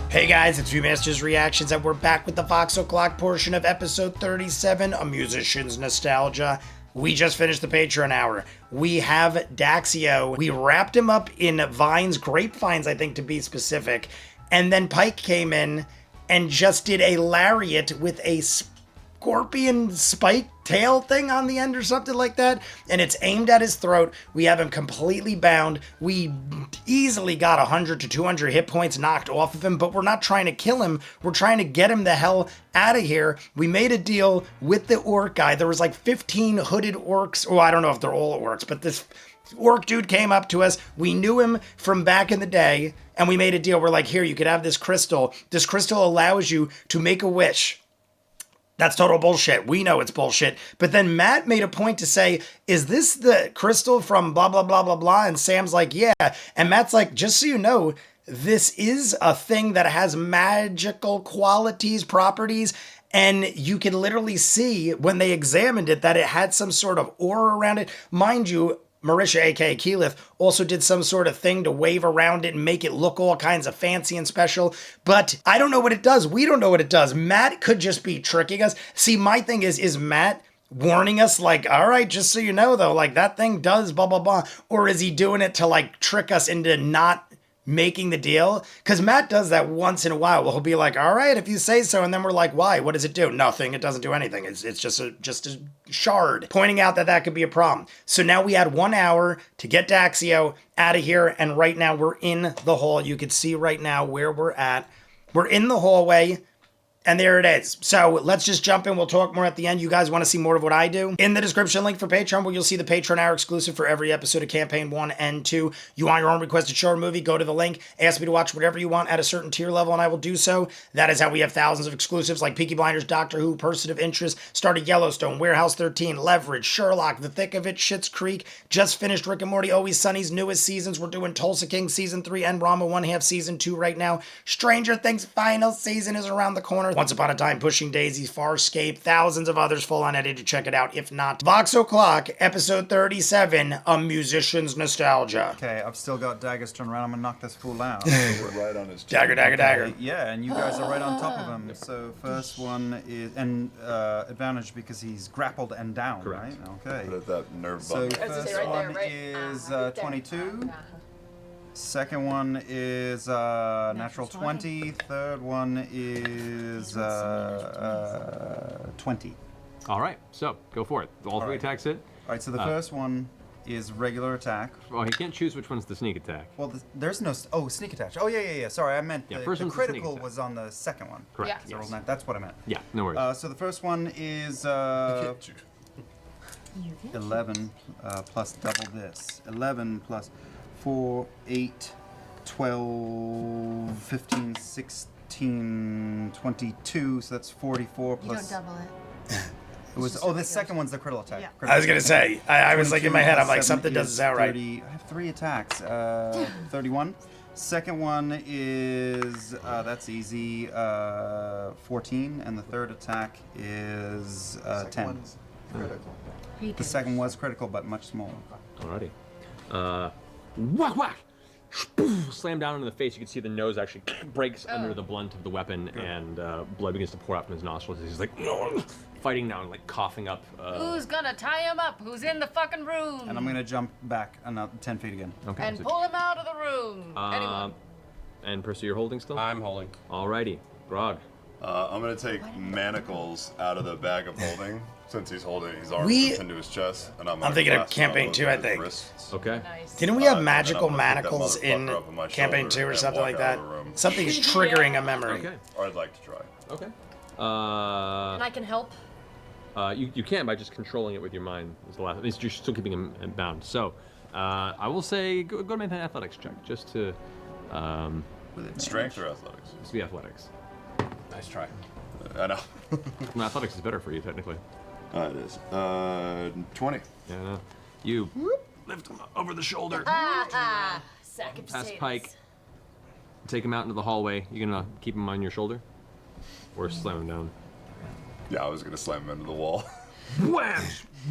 Hey guys, it's Viewmasters Reactions, and we're back with the Vox O'Clock portion of episode 37, A Musician's Nostalgia. We just finished the Patreon hour. We have Daxio. We wrapped him up in vines, grapevines, I think to be specific, and then Pike came in and just did a lariat with a scorpion spike tail thing on the end or something like that, and it's aimed at his throat. We have him completely bound. We easily got 100 to 200 hit points knocked off of him, but we're not trying to kill him. We're trying to get him the hell out of here. We made a deal with the orc guy. There was like 15 hooded orcs. Oh, I don't know if they're all orcs, but this orc dude came up to us. We knew him from back in the day, and we made a deal. We're like, here, you could have this crystal. This crystal allows you to make a wish. That's total bullshit. We know it's bullshit. But then Matt made a point to say, is this the crystal from blah, blah, blah, blah, blah? And Sam's like, yeah. And Matt's like, just so you know, this is a thing that has magical qualities, properties. And you can literally see when they examined it that it had some sort of aura around it. Mind you, Marisha, aka Keyleth, also did some sort of thing to wave around it and make it look all kinds of fancy and special. But I don't know what it does. We don't know what it does. Matt could just be tricking us. See, my thing is Matt warning us like, all right, just so you know though, like that thing does blah, blah, blah. Or is he doing it to like trick us into not making the deal? Because Matt does that once in a while. He'll be like, all right, if you say so. And then we're like, why? What does it do? Nothing. It doesn't do anything. It's just a shard. Pointing out that could be a problem. So now we had 1 hour to get Daxio out of here. And right now we're in the hall. You can see right now where we're at. We're in the hallway. And there it is. So let's just jump in. We'll talk more at the end. You guys want to see more of what I do? In the description link for Patreon, where you'll see the Patreon hour exclusive for every episode of Campaign 1 and 2. You want your own requested show or movie, go to the link. Ask me to watch whatever you want at a certain tier level, and I will do so. That is how we have thousands of exclusives like Peaky Blinders, Doctor Who, Person of Interest, started Yellowstone, Warehouse 13, Leverage, Sherlock, The Thick of It, Schitt's Creek, just finished Rick and Morty, Always Sunny's newest seasons. We're doing Tulsa King Season 3 and Rama 1/2 Season 2 right now. Stranger Things final season is around the corner. Once Upon a Time, Pushing Daisies, Farscape, thousands of others full on edited. Check it out. If not, Vox O'Clock, episode 37, A Musician's Nostalgia. Okay, I've still got daggers turned around. I'm gonna knock this fool out. We're right on his Dagger, dagger, dagger. Yeah, and you guys are right on top of him. So first one is, and advantage because he's grappled and down, Correct. right? Okay. Put that nerve So bump. first one is 22. Second one is natural 20. Third one is 20. All right, so go for it. All three right. attacks hit. All right, so the first one is regular attack. Well, he can't choose which one's the sneak attack. Well, there's no... sneak attack. Oh, yeah. Sorry, I meant Yeah, the first one's the sneak critical attack. was on the second one. Correct. Yeah. Yes. That's what I meant. Yeah, no worries. So the first one is 11 plus double this. 11 plus 4, 8, 12, 15, 16, 22. So that's 44 You plus... don't double it. It was, the second one's the critical attack. Yeah. Critical I was going to say, I was like in my head, I'm like, 22 something doesn't sound right. 30, I have 3 attacks. 31. Second one is, that's easy, 14. And the third attack is 10. The second was critical, but much smaller. Alrighty. Whack, whack! Slam down into the face. You can see the nose actually breaks under the blunt of the weapon, and blood begins to pour out from his nostrils. He's like fighting now and like coughing up. Who's gonna tie him up? Who's in the fucking room? And I'm going to jump back another 10 feet again. Okay. And so- pull him out of the room. Anyone? And Percy, you're holding still? I'm holding. Alrighty. Grog. I'm gonna take manacles out of the bag of holding since he's holding his arms into his chest, and I'm thinking of clasp Campaign those 2, on I his think. wrists. Okay. Nice. Didn't we have And magical I'm gonna pick that manacles in motherfucker up on my Campaign shoulder 2 or and something walk like that? out of the room. Something is triggering a memory. Okay. Or I'd like to try. Okay. And I can help. You can by just controlling it with your mind. Is the last. At least you're still keeping him bound. So, I will say go to make an athletics check just to Strength or athletics? just be athletics. Nice try. I know. Well, athletics is better for you technically. It is. 20. Yeah. No. You lift him over the shoulder. Sack of Past potatoes. Pike. Take him out into the hallway. You gonna keep him on your shoulder, or slam him down? Yeah, I was gonna slam him into the wall. Wham!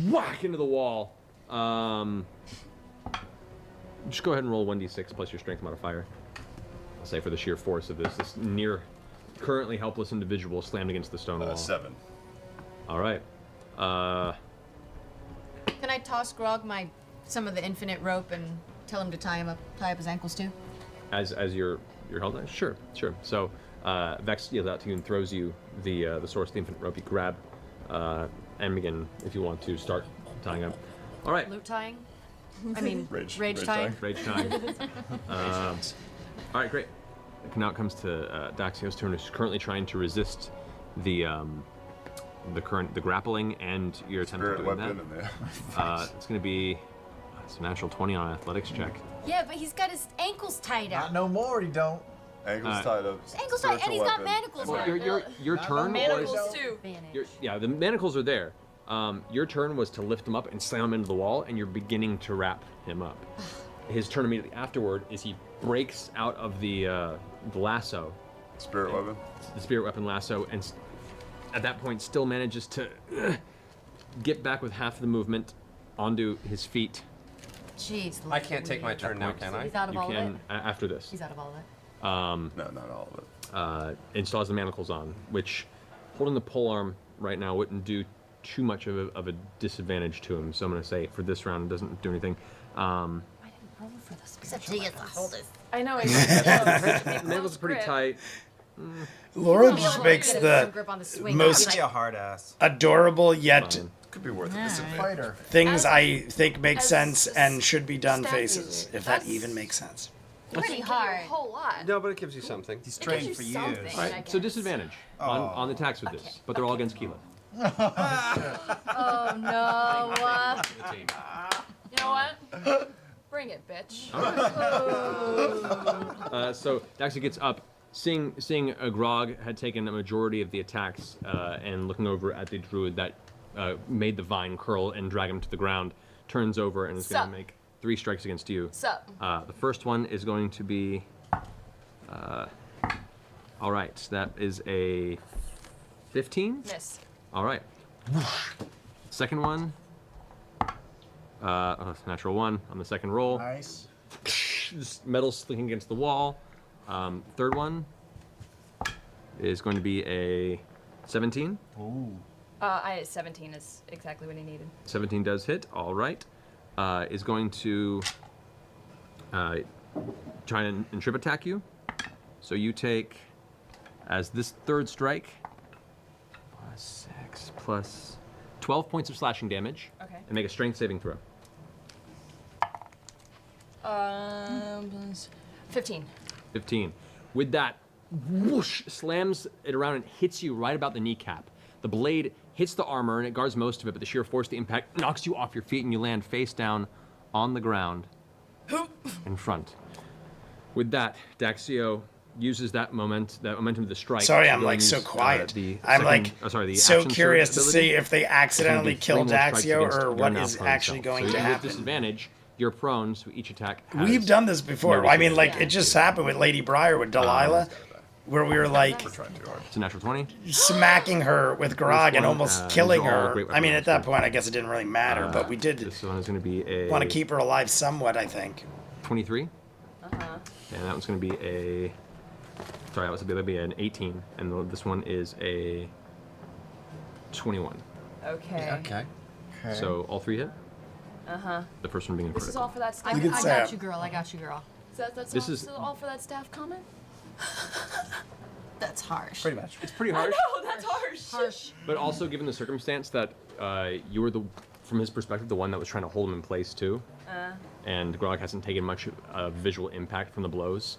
Whack into the wall. Just go ahead and roll 1d6 plus your strength modifier. I'll say for the sheer force of this near, currently helpless individual slammed against the stone wall. 7. All right. Can I toss Grog some of the infinite rope and tell him to tie up his ankles too? As you're held on? Sure. So Vex yells out to you and throws you the source of the infinite rope. You grab and begin, if you want to, start tying up. All right. Loot tying? I mean, Rage tying? Rage time. All right, great. Now it comes to Daxio's turn, who's currently trying to resist the grappling and your attempt at Spirit doing weapon that. in there. It's going to be a natural 20 on an athletics check. Yeah, but he's got his ankles tied up. Not no more, he don't. Ankles tied up. Ankles tied, and he's got manacles Well, on. your turn Manacles was too. the manacles are there. Your turn was to lift him up and slam him into the wall, and you're beginning to wrap him up. His turn immediately afterward is he breaks out of the lasso, Spirit weapon. the spirit weapon lasso, and at that point still manages to get back with half of the movement onto his feet. Jeez. I can't take my turn now, can I? He's out of You all of can it. after this. He's out of all of it. No, not all of it. And still has the manacles on, which holding the pole arm right now wouldn't do too much of a disadvantage to him. So I'm going to say for this round it doesn't do anything. I didn't roll for this. Except he gets to hold his. I know. Exactly. Manacles are pretty tight. Laura just makes Some the grip on the swing. most Be a hard ass. adorable yet Fine. Could be worth a disadvantage. Fighter. things As- I think make as sense and should be done stat faces, user, if that that's- even makes sense. Pretty hard. A whole lot. No, but it gives you something. He's It trained gives for you years. something. All I right, so guess. disadvantage on the attacks with this, but they're all against Keela. Oh no. You know what? Bring it, bitch. So Daxia gets up, seeing Grog had taken a majority of the attacks, and looking over at the druid that made the vine curl and drag him to the ground, turns over and is going Sup? to make 3 strikes against you. Sup? The first one is going to be. All right, that is a 15. Miss. All right. Second one. Natural 1 on the second roll. Nice. Just metal slinking against the wall. Third one is going to be a 17. Ooh. 17 is exactly what he needed. 17 does hit. All right. Is going to try and trip attack you. So you take, as this third strike, plus 6 plus 12 points of slashing damage. Okay. And make a strength saving throw. 15. 15. With that, whoosh, slams it around and hits you right about the kneecap. The blade hits the armor and it guards most of it, but the sheer force of the impact knocks you off your feet and you land face down on the ground in front. With that, Daxio uses that momentum of the strike. Sorry, to I'm go like and so use, quiet. the I'm second- like the so action curious surge to ability. see if they accidentally It's gonna killed be 3 more strikes Daxio against or your what now is prone actually self. going so to with happen. disadvantage, you're prone, so each attack has We've done this before. no I mean, like, disadvantage. it just happened with Lady Briar with Delilah, where we were like We're trying too hard. It's a natural 20. smacking her with Grog and one, almost these killing are all her. great I mean, weapons, at that too. point, I guess it didn't really matter, but we did This one is going to be a want to keep her alive somewhat, I think. 23. And that one's going to be a. Sorry, that was going to be an 18, and this one is a 21. Okay. Okay. So all 3 hit. The first one being This is critical. all for that staff. Look at I Sam. got you, girl. I got you, girl. That's This all, is- so all for that staff comment? That's harsh. Pretty much. It's pretty harsh, Oh, that's harsh. Harsh. but also given the circumstance that you were from his perspective, the one that was trying to hold him in place too, and Grog hasn't taken much visual impact from the blows,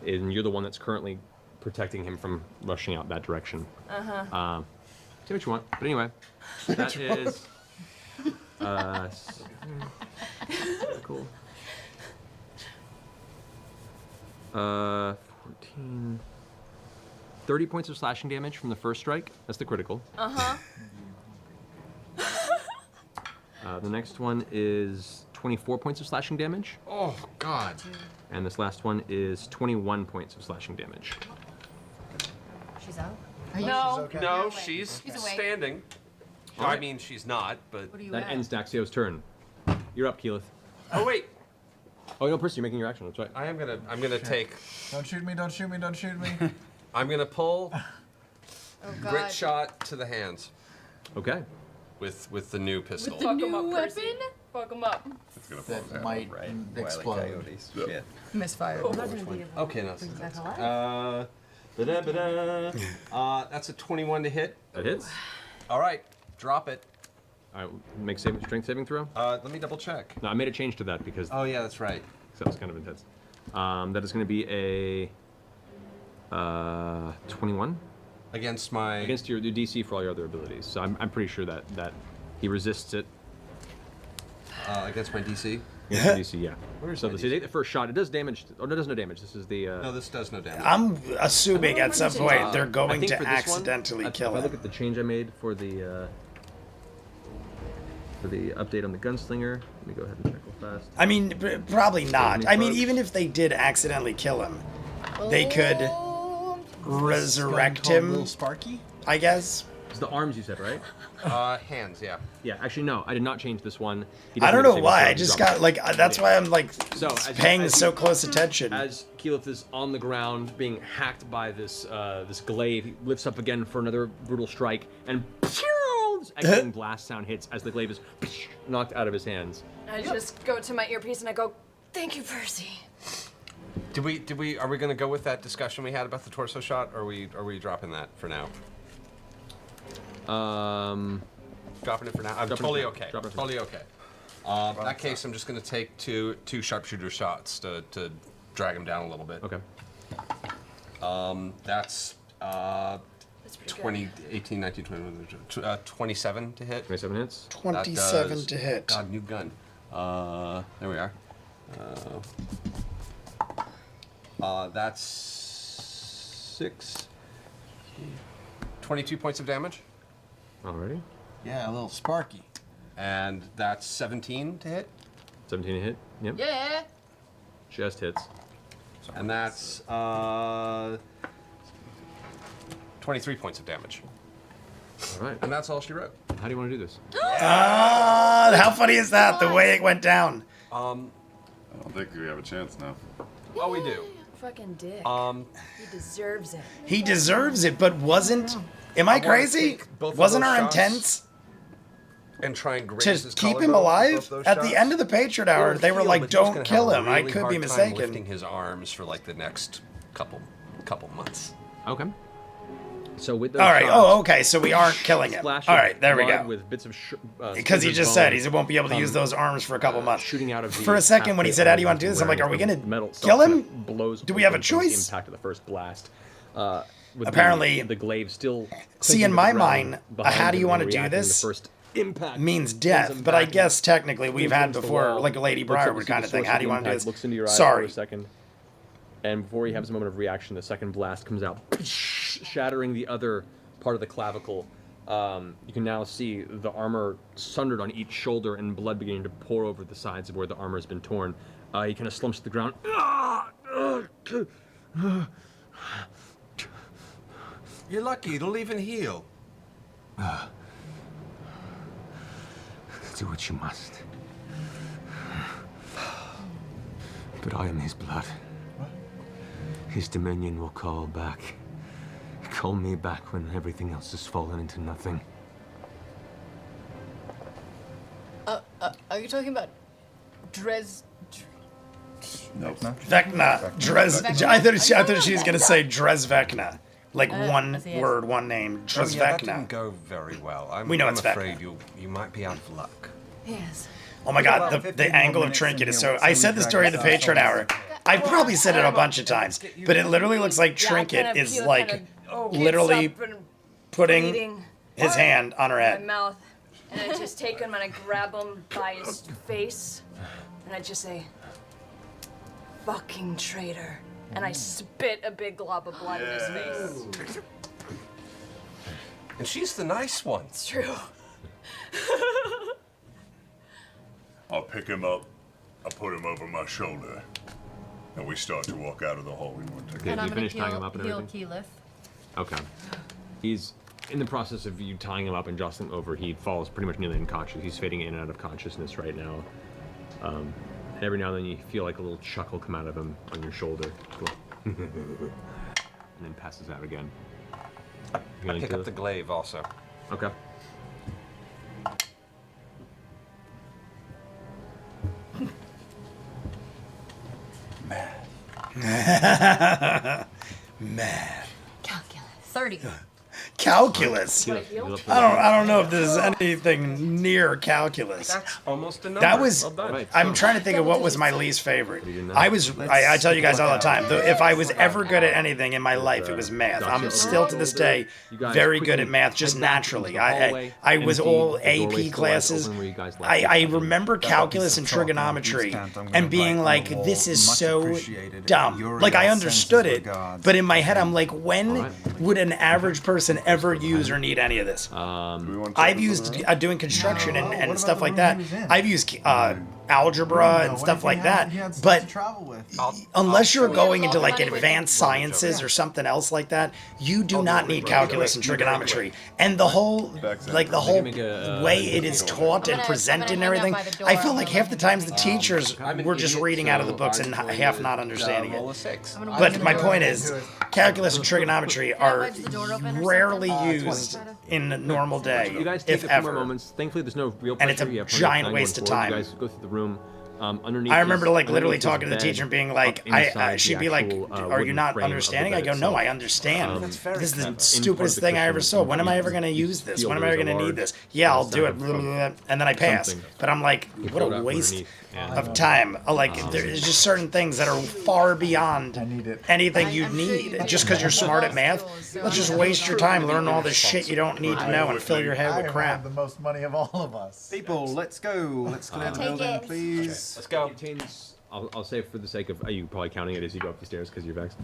and you're the one that's currently protecting him from rushing out that direction. Say what you want, but anyway, that is cool. 14. 30 points of slashing damage from the first strike. That's the critical. The next one is 24 points of slashing damage. Oh, God. And this last one is 21 points of slashing damage. She's out. No. Okay. No, awake. she's She's awake. standing. All I right. mean, she's not, but. What are you That at? ends Daxio's turn. You're up, Keyleth. Oh, wait. Oh no, Percy, you're making your action. That's right. I'm gonna take. Don't shoot me, don't shoot me, don't shoot me. I'm gonna pull Oh god. grit shot to the hands Okay. with the new pistol. Fuck 'em New up, Percy. weapon? Fuck 'em up. It's gonna fall That down. might explode. Coyotes. Shit. Misfire. Okay, no. That's a 21 to hit. That hits. All right, drop it. All right, make strength saving throw. Let me double check. No, I made a change to that because Oh yeah, that's right. that was kind of intense. That is going to be a 21 Against my. against your DC for all your other abilities. So I'm pretty sure that he resists it. Against my DC. Against your DC, yeah. Where's So my you take the first shot. It does damage. Oh no, it does no damage. This is the. No, this does no damage. I'm assuming at some point they're I going think to for this one, accidentally if kill I look him. at the change I made for the update on the gunslinger, let me go ahead and check real fast. I mean, probably not. I mean, first. even if they did accidentally kill him, they could Oh, resurrect Gun called Little him, Sparky? I guess. It's the arms you said, right? Hands, yeah. Yeah, actually no, I did not change this one. He I doesn't don't make know a saving why. throw, I he just drops got it. like that's why I'm like So, as you- paying as so you- close attention. As Keyleth is on the ground being hacked by this this glaive, he lifts up again for another brutal strike, and this echoing blast sound hits as the glaive is knocked out of his hands. I just go to my earpiece and I go, "Thank you, Percy." Are we gonna go with that discussion we had about the torso shot, or are we dropping that for now? Dropping it for now. I'm Dropping it totally for now. okay. Dropping it for Totally okay. In that case, I'm just gonna take two sharpshooter shots to drag him down a little bit. Okay. That's That's pretty 20, 18, 19, 20, 27 to hit. 27 hits. That 27 does- to hit. God, new gun. There we are. That's 22 points of damage. Alrighty. Yeah, a little Sparky. And that's 17 to hit. 17 to hit. Yep. yeah. Just hits. And that's 23 points of damage. All right. And that's all she wrote. How do you want to do this? Ah, how funny is that? The way it went down. I don't think we have a chance now. Oh, we do. Fucking dick. He deserves it. He deserves it, but wasn't. Am I wanna crazy? take both of Wasn't those our shots intent And try and to graze his keep him collarbone with alive? both those At the shots. end of the Patreon hour, Or they were heal, like, but he was "Don't gonna kill have him." a I really could be hard time lifting mistaken. his arms for like the next couple months. Okay. So with those All right. shots, Oh, okay. So we aren't killing him. splash All of right. There we blood go. With bits of Because he slivered just said bone he won't be able to use come, those arms for a couple months. shooting out of the For a second, when he halfway said, "How do you arm want to do this?" I'm like, where "Are we the gonna metal kill itself him? kind of blows Do we have a open from the choice?" impact of the first blast. With Apparently- the glaive still. See, clinking in to my the ground mind, behind how do him you and wanna do reacting to this? The first impact Means sends death, him but I back guess technically we've had against the before, wall, like a Lady looks up Briar to see kind the of thing. source How do you want to do impact, this? Looks into your eyes Sorry. for a second, and before he has a moment of reaction, the second blast comes out, shattering the other part of the clavicle. You can now see the armor sundered on each shoulder and blood beginning to pour over the sides of where the armor has been torn. He kind of slumps to the ground. You're lucky; it'll even heal. Do what you must. But I am his blood. His dominion will call back. Call me back when everything else has fallen into nothing. Are you talking about Drez? Nope. Vecna. Drez. I thought she was gonna say Drezvekna. Like one yes, yes. word, one name. Oh, yeah, that didn't Drezvekna. go very well. We know I'm it's Vecna. afraid you might be out of luck. Yes. Oh my god, Well, the 15 angle more of minutes Trinket in is here, so. I so said we the story of the drag Patreon this hour. I've probably said it a bunch of times, but it literally looks like Trinket is like literally putting his hand on her my head. mouth, and I just take him and I grab him by his face, and I just say, "Fucking traitor," and I spit a big glob of blood in his face. And she's the nice one. It's true. I'll pick him up, I'll put him over my shoulder, and we start to walk out of the hall we want to. Okay, And you I'm gonna finished tying him up and heal everything? Keyleth. Okay. He's in the process of you tying him up and jostling over. He falls pretty much nearly unconscious. He's fading in and out of consciousness right now. And every now and then you feel like a little chuckle come out of him on your shoulder. And then passes out again. I pick up the glaive also. Okay. Man. Calculus. 30. Calculus. What, heal? I don't know if this is anything near calculus. That's almost a number. That was. Well done. I'm trying to think of what was my least favorite. I tell you guys all the time. If I was ever good at anything in my life, it was math. I'm still to this day very good at math, just naturally. I was all AP classes. I remember calculus and trigonometry and being like, this is so dumb. Like I understood it, but in my head I'm like, when would an average person ever use or need any of this? I've used doing construction and stuff like that. I've used algebra and stuff like that. But unless you're going into like advanced sciences or something else like that, you do not need calculus and trigonometry. And the whole way it is taught and presented and everything, I felt like half the times the teachers were just reading out of the books and half not understanding it. But my point is, calculus and trigonometry are rarely used in a normal day, You guys take if a few more ever. moments. Thankfully, there's no real pressure. And it's a You have plenty giant time waste going of forward. time. You guys go through the room. Underneath. I remember is- like literally underneath talking to the bed, teacher and being up like, inside she'd the be like, actual, are you wooden not frame of the understanding? bed I go, no, itself. I understand. This is the in stupidest part of the thing I ever cushion, saw. When am I ever going to you use this? feel When am I ever there's going a to need large this? Yeah, I'll do it. stack of And then I pass. something. But I'm like, what pull it a out waste underneath, and- of time. Like, there's just certain things that are far beyond anything you I'm sure you need. do. Just because you're smart at math, let's just waste your time learning all this shit you don't need to know and fill your head with crap. the most money of all of us. People, let's go. Let's clear the Take building, it. please. Let's go. It contains, I'll say for the sake of you probably counting it as you go up the stairs because you're vexed.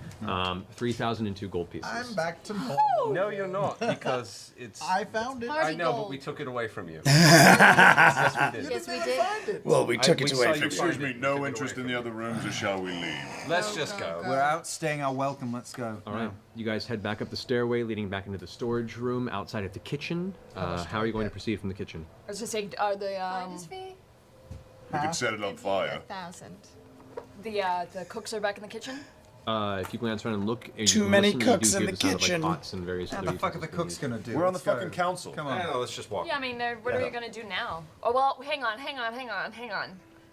3,002 gold pieces. I'm back to normal. No, you're not, because it's. I found it. I know, but gold. we took it away from you. Yes, we did. Yes, we did. Well, we took it we away saw from you you. Excuse find me, it, no took it interest away in from the other rooms, or shall we leave? Let's just go. We're out staying our welcome. Let's go. All right, you guys head back up the stairway leading back into the storage room outside of the kitchen. How are you going to proceed from the kitchen? I was just saying, are the Finder's fee? We could set it on fire. 1,000. the cooks are back in the kitchen? If you glance around and look, Too many listen, you do cooks in hear the sound of, like, kitchen. pots and various What other the fuck are the utensils cooks gonna do? We're on the Let's go. fucking council. Come I on. don't know, let's just walk. Yeah, I mean, what are we gonna do now? Oh well, hang on.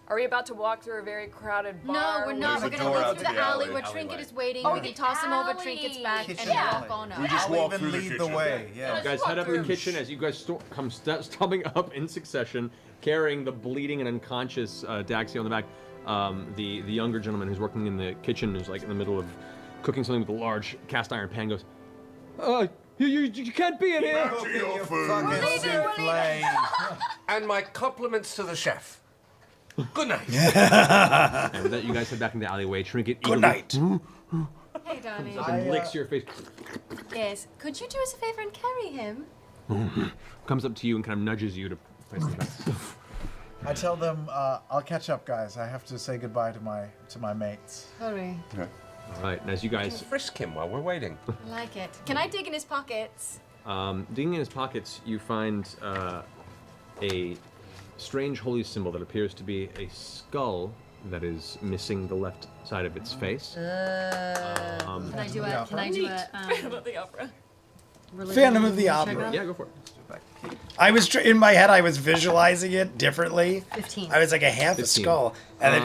Are we about to walk through a very crowded bar? No, we're not. We're There's a gonna door go out through to the the alley alley. where Trinket is waiting. Oh, we the can toss him over alley. Trinket's back Kitchen and alley. walk on up. We just I'll walk even through the lead the kitchen. way. Yeah. You guys head up to the kitchen as you guys come stumbling up in succession, carrying the bleeding and unconscious Daxio on the back. The younger gentleman who's working in the kitchen is like in the middle of cooking something with a large cast iron pan. Goes, you can't be in here. Back to your food. Fucking souffle. And my compliments to the chef. Good night. And with that, you guys head back into the alleyway. Trinket Good eagerly night. Hey, darling. licks your face, Yes. Could you do us a favor and carry him? comes up to you and kind of nudges you to place the back. I tell them, I'll catch up, guys. I have to say goodbye to my mates. Hurry. All right, and as you guys Frisk him while we're waiting. I like it. Can I dig in his pockets? digging in his pockets, you find a strange holy symbol that appears to be a skull that is missing the left side of its face. Can I do a the opera. religion Phantom of the check Opera. out? Yeah, go for it. I was in my head. I was visualizing it differently. 15. I was like a half a 15. skull, and then,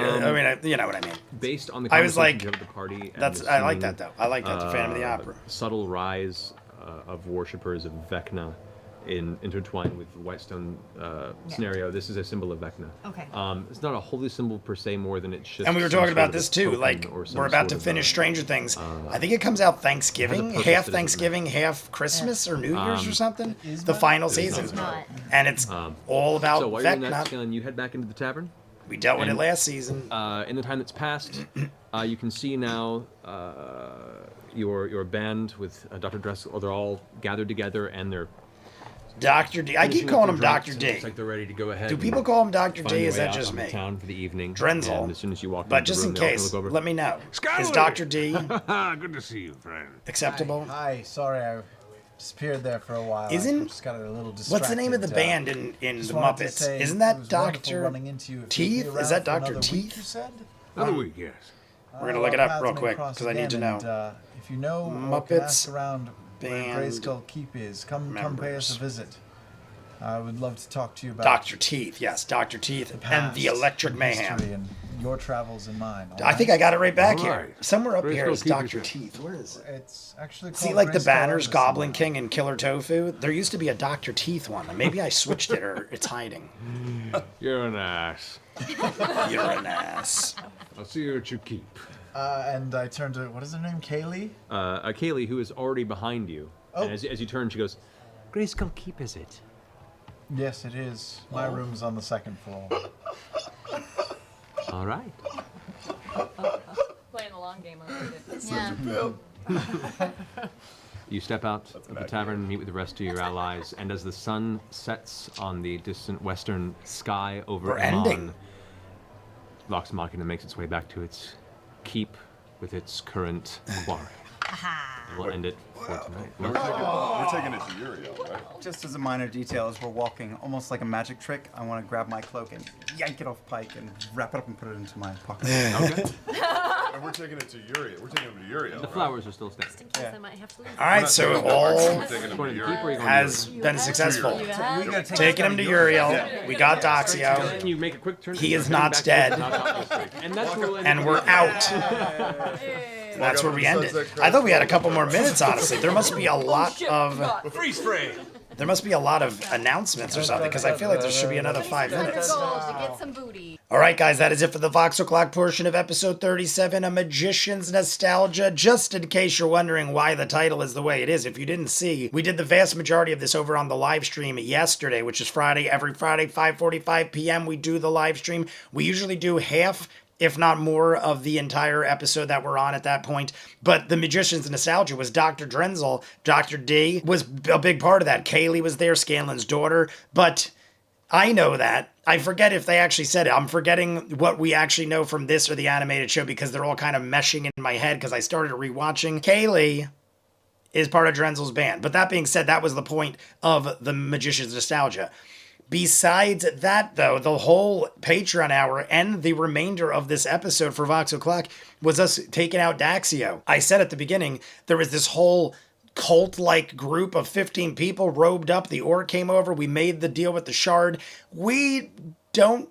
you know what I mean. Based on the I was conversations like, you have at the party, and That's I like assuming, that though. I like that. The Phantom of the Opera. Subtle rise of worshippers of Vecna intertwined with the Whitestone scenario. This is a symbol of Vecna. Okay. It's not a holy symbol per se, more than it's just. And we were some talking sort about of a this too. token Like or some we're about sort to of, finish Stranger Things. I think it comes out Thanksgiving, purpose half that doesn't Thanksgiving, half Christmas or New Year's or something. The final season, It's not. and it's all about So while you're in that, Vecna. Scanlan, you head back into the tavern. We dealt with it and- last season. In the time that's passed, you can see now your band with Dr. Dressel. They're all gathered together and they're. Dr. D. I keep finishing up calling their him drinks, Dr. and D. Looks like they're ready to go ahead. Do and people call him Dr. find D? their Is way that out just on the me? town for the evening. Drenzel. And as soon as you walk But into just the in room, they all case, look over. let me know. Is Skylar! Dr. D Good to see you, friend. acceptable? Hi, sorry, disappeared there for a while. Isn't- I just got a little distracted. What's the name of the band in the just wanted to Muppets? say Isn't it that was wonderful Dr. running into you. If Teeth? you'd be around Is that for Dr. another Teeth? week, you said? Another week, yes. We're gonna look it up Our real paths may quick, cross 'cause I need to again, know. and, if you know or Muppets can ask around where band Grayskull Keep is, come pay us members. a visit. I would love to talk to you about Dr. Teeth, yes, Dr. Teeth and the Electric Mayhem. history and your travels and mine. all I think I got it right back All here. right. Somewhere up Grayskull here is Keep is Dr. here. Teeth. Where is it? It's actually See, called like the Grayskull banners, Elvis Goblin somehow. King and Killer Tofu. There used to be a Dr. Teeth one. Maybe I switched it or it's hiding. You're an ass. You're an ass. I'll see you at your keep. And I turned to, what is her name, Kaylee? Kaylee, who is already behind you, Oh. and as you turn, she goes, "Grayskull Keep, is it?" Yes, it is. My room's on the second floor. All right. Playing the long game on it. Yeah. You step out of the tavern, meet with the rest of your allies, and as the sun sets on the distant western sky over We're ending. Amon, Vox Machina makes its way back to its keep with its current quarry. We'll end it for tonight. We're taking it to Uriel, right? Just as a minor detail, as we're walking, almost like a magic trick, I want to grab my cloak and yank it off Pike and wrap it up and put it into my pocket. Okay. And we're taking it to Uriel. We're taking him to Uriel. The right? flowers are still standing. I might have to leave. All right, so We're all taking him to Going to the keep or Uriel. you going has to been successful. You have? We gotta take Taking him to Uriel. We got Doxio. Yours? You make a quick turn. He is turn not back dead. towards the top. And that's where we'll end And it. we're out. That's where we ended. I thought we had a couple more minutes, honestly. There must be a lot of Freeze frame. there must be a lot of announcements or something, because I feel like there should be another 5 minutes. Gold to get some booty. All right, guys, that is it for the Vox O'Clock portion of episode 37, A Magician's Nostalgia. Just in case you're wondering why the title is the way it is, if you didn't see, we did the vast majority of this over on the live stream yesterday, which is Friday. Every Friday, 5:45 p.m., we do the live stream. We usually do half, if not more, of the entire episode that we're on at that point. But the Magician's Nostalgia was Dr. Drenzel. Dr. D was a big part of that. Kaylee was there, Scanlan's daughter. But I know that. I forget if they actually said it. I'm forgetting what we actually know from this or the animated show because they're all kind of meshing in my head because I started rewatching. Kaylee is part of Drenzel's band. But that being said, that was the point of the Magician's Nostalgia. Besides that, though, the whole Patreon hour and the remainder of this episode for Vox O'Clock was us taking out Daxio. I said at the beginning, there was this whole cult-like group of 15 people robed up. The orc came over. We made the deal with the shard. We don't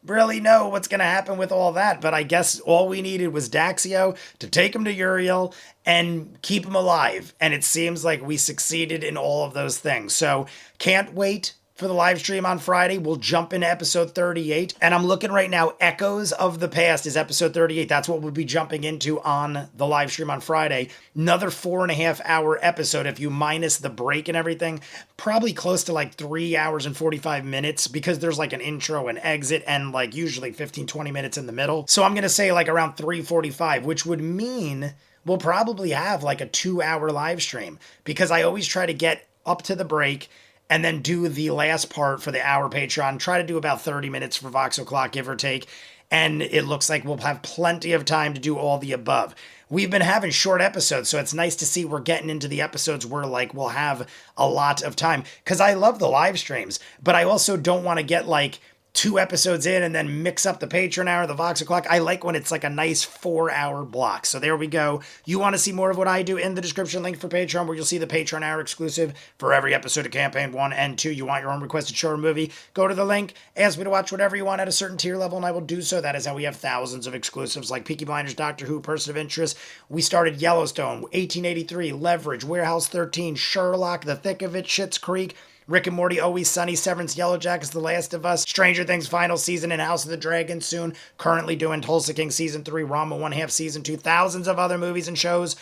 really know what's going to happen with all that, but I guess all we needed was Daxio to take him to Uriel and keep him alive. And it seems like we succeeded in all of those things. So can't wait for the live stream on Friday. We'll jump into episode 38. And I'm looking right now, Echoes of the Past is episode 38. That's what we'll be jumping into on the live stream on Friday. Another 4.5 hour episode if you minus the break and everything. Probably close to like 3 hours and 45 minutes because there's like an intro and exit and like usually 15-20 minutes in the middle. So I'm going to say like around 3:45, which would mean we'll probably have like a 2-hour live stream because I always try to get up to the break and then do the last part for the hour Patreon. Try to do about 30 minutes for Vox O'Clock, give or take. And it looks like we'll have plenty of time to do all the above. We've been having short episodes, so it's nice to see we're getting into the episodes where like we'll have a lot of time. Because I love the live streams, but I also don't want to get like 2 episodes in and then mix up the Patreon hour, the Vox O'Clock. I like when it's like a nice 4-hour block. So there we go. You want to see more of what I do? In the description link for Patreon, where you'll see the Patreon hour exclusive for every episode of Campaign 1 and 2. You want your own requested show or movie? Go to the link, ask me to watch whatever you want at a certain tier level, and I will do so. That is how we have thousands of exclusives like Peaky Blinders, Doctor Who, Person of Interest. We started Yellowstone, 1883, Leverage, Warehouse 13, Sherlock, The Thick of It, Schitt's Creek, Rick and Morty, Always Sunny, Severance, Yellow Jackets, The Last of Us, Stranger Things final season, and House of the Dragon soon. Currently doing Tulsa King season 3, Rama 1/2 season 2, thousands of other movies and shows,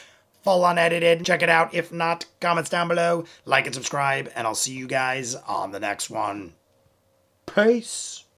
full unedited. Check it out. If not, comments down below, like and subscribe, and I'll see you guys on the next one. Peace.